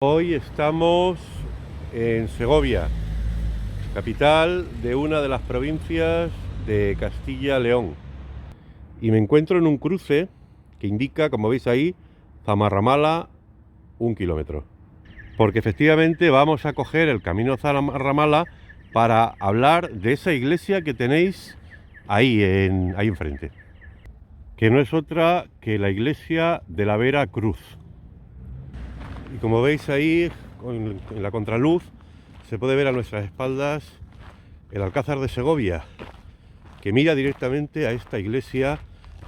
Hoy estamos en Segovia, capital de una de las provincias de Castilla-León. Y me encuentro en un cruce que indica, como veis ahí, Zamarramala, 1 kilómetro. Porque efectivamente vamos a coger el camino Zamarramala para hablar de esa iglesia que tenéis ahí enfrente. Que no es otra que la iglesia de la Vera Cruz. Y como veis ahí, en la contraluz, se puede ver a nuestras espaldas el Alcázar de Segovia, que mira directamente a esta iglesia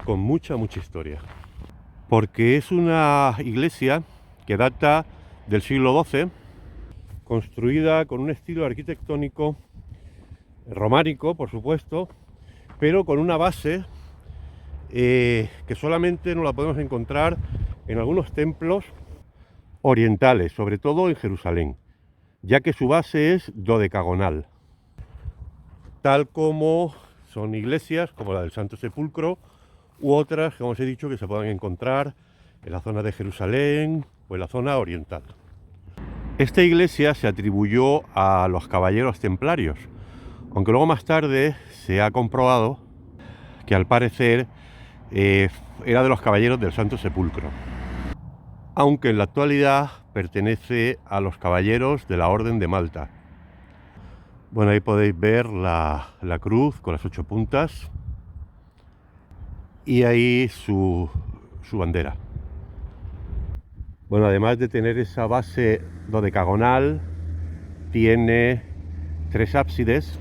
con mucha historia. Porque es una iglesia que data del siglo XII, construida con un estilo arquitectónico románico, por supuesto, pero con una base que solamente nos la podemos encontrar en algunos templos orientales, sobre todo en Jerusalén, ya que su base es dodecagonal, tal como son iglesias como la del Santo Sepulcro u otras, como os he dicho, que se puedan encontrar en la zona de Jerusalén o en la zona oriental. Esta iglesia se atribuyó a los caballeros templarios, aunque luego más tarde se ha comprobado que al parecer era de los caballeros del Santo Sepulcro, aunque en la actualidad pertenece a los caballeros de la Orden de Malta. Bueno, ahí podéis ver la cruz con las 8 puntas y ahí su bandera. Bueno, además de tener esa base dodecagonal, tiene 3 ábsides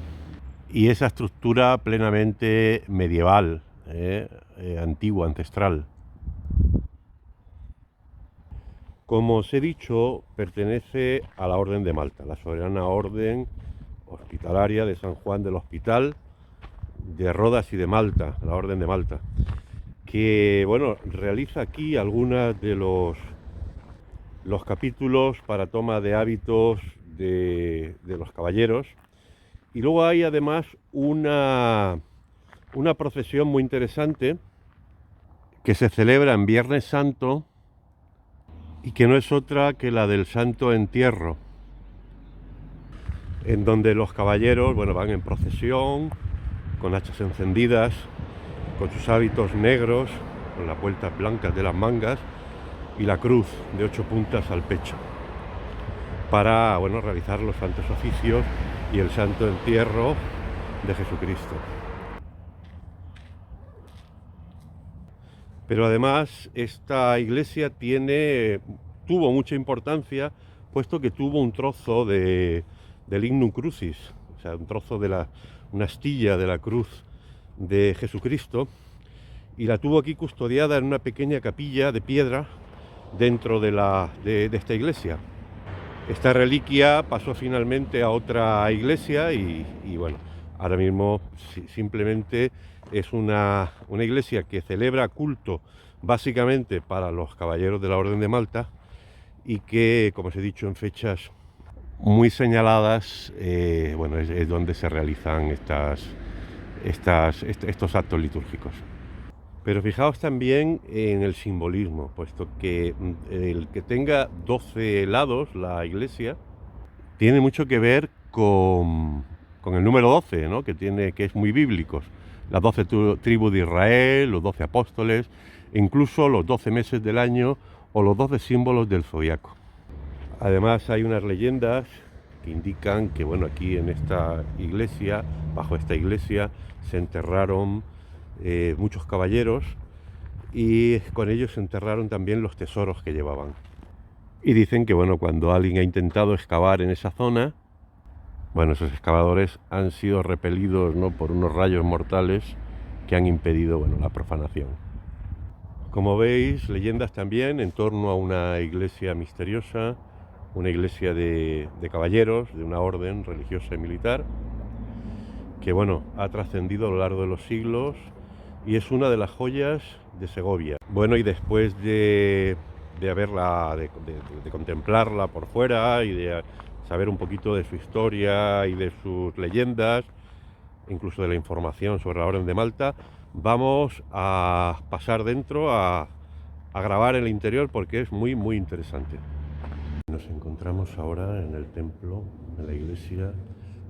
y esa estructura plenamente medieval, antigua, ancestral. Como os he dicho, pertenece a la Orden de Malta, la soberana orden hospitalaria de San Juan del Hospital, de Rodas y de Malta, la Orden de Malta, que bueno, realiza aquí algunos de los capítulos para toma de hábitos de los caballeros. Y luego hay además una procesión muy interesante que se celebra en Viernes Santo y que no es otra que la del Santo Entierro, en donde los caballeros, bueno, van en procesión, con hachas encendidas, con sus hábitos negros, con las vueltas blancas de las mangas y la cruz de 8 puntas al pecho, para, bueno, realizar los santos oficios y el santo entierro de Jesucristo. Pero además esta iglesia tuvo mucha importancia, puesto que tuvo un trozo del Lignum Crucis, o sea, un trozo de una astilla de la cruz de Jesucristo, y la tuvo aquí custodiada en una pequeña capilla de piedra dentro de esta iglesia. Esta reliquia pasó finalmente a otra iglesia y bueno, ahora mismo simplemente es una iglesia que celebra culto básicamente para los caballeros de la Orden de Malta y que, como os he dicho, en fechas muy señaladas, bueno, es donde se realizan estos actos litúrgicos. Pero fijaos también en el simbolismo, puesto que el que tenga 12 lados la iglesia tiene mucho que ver con el número 12, ¿no? que es muy bíblico. Las 12 tribus de Israel, los 12 apóstoles, e incluso los 12 meses del año o los 12 símbolos del zodiaco. Además hay unas leyendas que indican que, bueno, aquí en esta iglesia, bajo esta iglesia, se enterraron muchos caballeros y con ellos se enterraron también los tesoros que llevaban. Y dicen que, bueno, cuando alguien ha intentado excavar en esa zona, bueno, esos excavadores han sido repelidos, ¿no?, por unos rayos mortales que han impedido, bueno, la profanación. Como veis, leyendas también en torno a una iglesia misteriosa, una iglesia de caballeros, de una orden religiosa y militar, que, bueno, ha trascendido a lo largo de los siglos y es una de las joyas de Segovia. Bueno, y después de contemplarla por fuera y de saber un poquito de su historia y de sus leyendas, incluso de la información sobre la Orden de Malta, vamos a pasar dentro a grabar el interior porque es muy interesante. Nos encontramos ahora en el templo, en la iglesia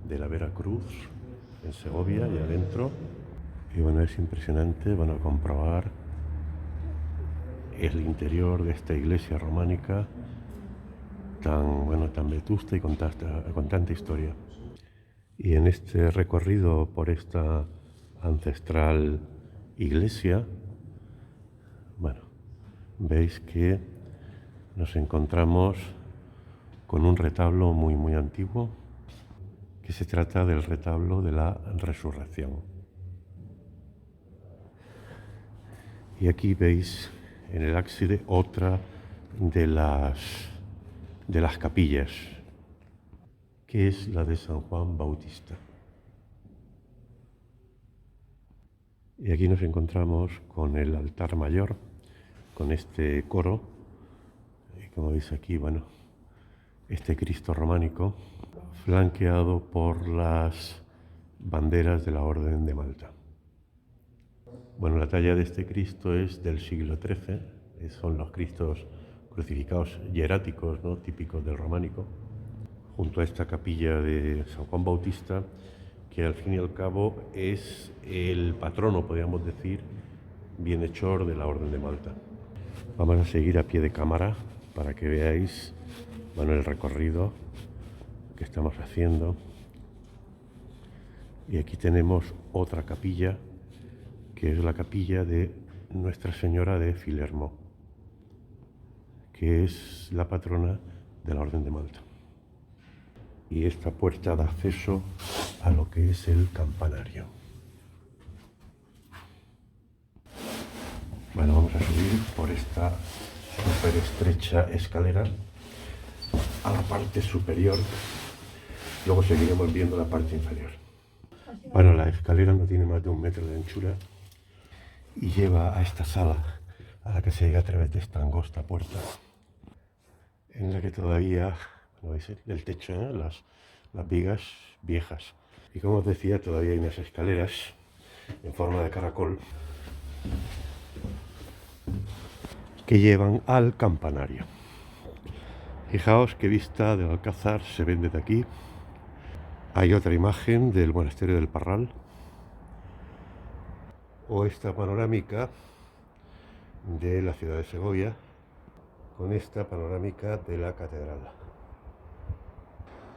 de la Veracruz, en Segovia, y adentro. Y bueno, es impresionante, van a comprobar el interior de esta iglesia románica tan vetusta y con tanta historia. Y en este recorrido por esta ancestral iglesia, bueno, veis que nos encontramos con un retablo muy antiguo, que se trata del retablo de la Resurrección. Y aquí veis en el ábside otra de las capillas, que es la de San Juan Bautista. Y aquí nos encontramos con el altar mayor, con este coro, y como veis aquí, bueno, este Cristo románico, flanqueado por las banderas de la Orden de Malta. Bueno, la talla de este Cristo es del siglo XIII, son los Cristos crucificados hieráticos, ¿no?, típicos del románico, junto a esta capilla de San Juan Bautista, que al fin y al cabo es el patrono, podríamos decir, bienhechor de la Orden de Malta. Vamos a seguir a pie de cámara para que veáis, bueno, el recorrido que estamos haciendo. Y aquí tenemos otra capilla, que es la capilla de Nuestra Señora de Filermó, que es la patrona de la Orden de Malta. Y esta puerta da acceso a lo que es el campanario. Bueno, vamos a subir por esta súper estrecha escalera a la parte superior. Luego seguiremos viendo la parte inferior. Bueno, la escalera no tiene más de 1 metro de anchura y lleva a esta sala a la que se llega a través de esta angosta puerta, en la que todavía, bueno, veis el techo, las vigas viejas. Y como os decía, todavía hay unas escaleras en forma de caracol que llevan al campanario. Fijaos qué vista del Alcázar se ven desde aquí. Hay otra imagen del monasterio del Parral, o esta panorámica de la ciudad de Segovia, con esta panorámica de la catedral.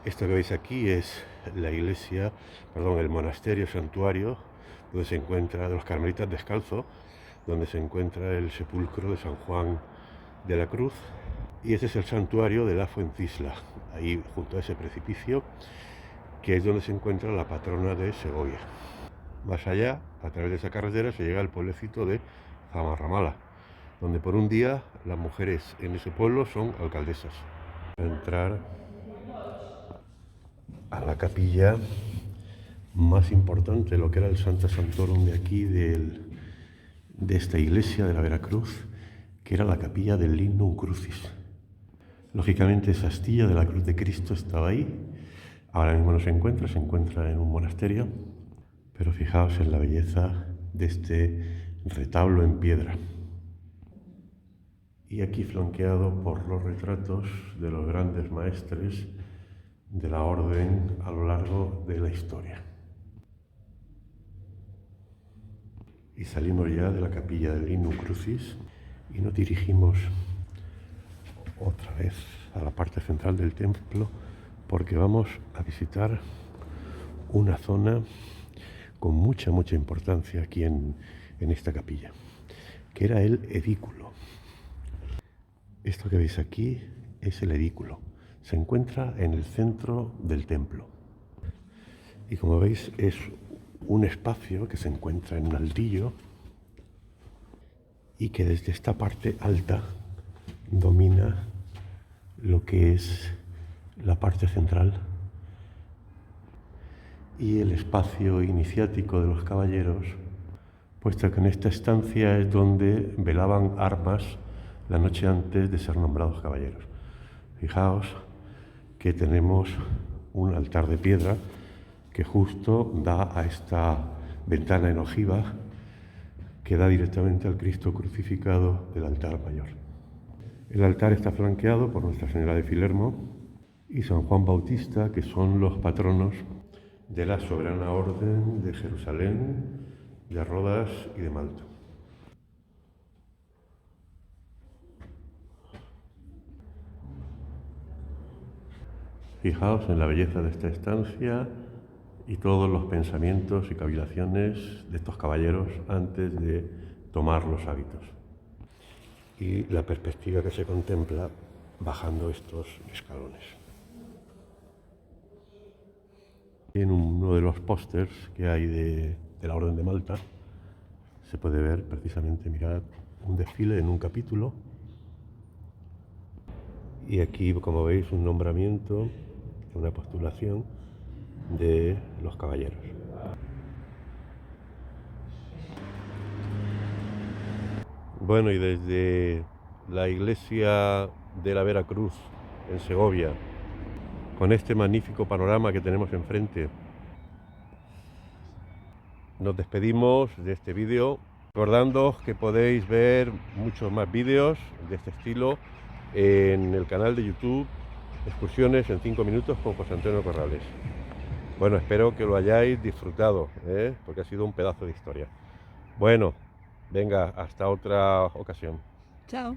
Esto que veis aquí es la iglesia, el monasterio santuario, donde se encuentra, de los carmelitas descalzos, donde se encuentra el sepulcro de San Juan de la Cruz. Y este es el santuario de la Fuencisla, ahí junto a ese precipicio, que es donde se encuentra la patrona de Segovia. Más allá, a través de esa carretera, se llega al pueblecito de Zamarramala, donde por un día las mujeres en ese pueblo son alcaldesas. Entrar a la capilla más importante, lo que era el Sancta Sanctorum de aquí, de esta iglesia de la Veracruz, que era la capilla del Lignum Crucis. Lógicamente esa astilla de la cruz de Cristo estaba ahí. Ahora mismo no se encuentra en un monasterio, pero fijaos en la belleza de este retablo en piedra. Y aquí flanqueado por los retratos de los grandes maestres de la orden a lo largo de la historia. Y salimos ya de la capilla del Lignum Crucis y nos dirigimos otra vez a la parte central del templo, porque vamos a visitar una zona con mucha importancia aquí en esta capilla, que era el edículo. Esto que veis aquí es el edículo. Se encuentra en el centro del templo. Y como veis, es un espacio que se encuentra en un altillo y que desde esta parte alta domina lo que es la parte central y el espacio iniciático de los caballeros, puesto que en esta estancia es donde velaban armas la noche antes de ser nombrados caballeros. Fijaos que tenemos un altar de piedra que justo da a esta ventana en ojiva que da directamente al Cristo crucificado del altar mayor. El altar está flanqueado por Nuestra Señora de Filermo y San Juan Bautista, que son los patronos de la Soberana Orden de Jerusalén, de Rodas y de Malta. Fijaos en la belleza de esta estancia y todos los pensamientos y cavilaciones de estos caballeros antes de tomar los hábitos. Y la perspectiva que se contempla bajando estos escalones. En uno de los pósters que hay de la Orden de Malta se puede ver precisamente, mirad, un desfile en un capítulo. Y aquí, como veis, un nombramiento, una postulación de los caballeros. Bueno, y desde la iglesia de la Veracruz, en Segovia, con este magnífico panorama que tenemos enfrente, nos despedimos de este vídeo, recordándoos que podéis ver muchos más vídeos de este estilo en el canal de YouTube Excursiones en 5 minutos con José Antonio Corrales. Bueno, espero que lo hayáis disfrutado, porque ha sido un pedazo de historia. Bueno, venga, hasta otra ocasión. Chao.